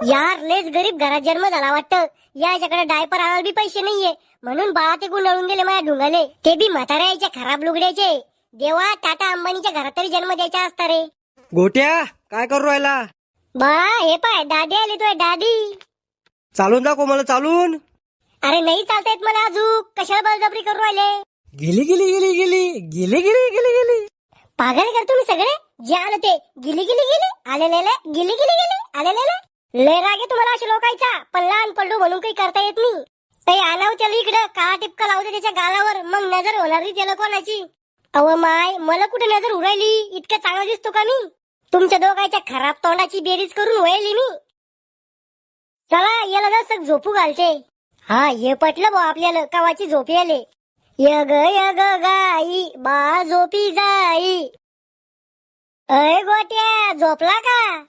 यार लेच गरीब घरात जन्म झाला वाटतं. याच्याकडे डायपर आणायला बी पैसे नाहीये, म्हणून बाळा ते गुंडाळून गेले माझ्या ढुंगाले. ते बी म्हाताऱ्याच्या खराब लुगड्याचे. देवा, टाटा अंबानीच्या घरात तरी जन्म द्यायचा असता रे. गोट्या काय करू राहिला? बाळा हे पाय, दादी आली तुझ्या दादी. चालून दाखव मला, चालून. अरे नाही चालता येत मला अजून, कशाला बळजबरी करू राहिले. गेली गेली गेली गेली गेली गेली गेली गेली. पागल कर तुम्ही सगळे. जे आलं ते गिली गिली गेली आलेले, गिली गिली गेली आलेले. लय राग आहे तुम्हाला अशा लोकांचा, पण लहान पडलो म्हणून काही करता येत नाही. काही आणाव त्याला इकडं, काळा टिपका लावते त्याच्या गालावर, मग नजर होणार नाही त्याला कोणाची. अव माय, मला कुठे नजर उरायली? इतकं चांगला दिसतो का मी? तुमच्या दोघांच्या खराब तोंडाची बेरीज करून वळली मी. चला याला जसं झोपू घालते. हा हे पटलं भाऊ आपल्याला, कवाची झोपी आले. यग यग गाई बा झोपी जाई. अय गोट्या झोपला का?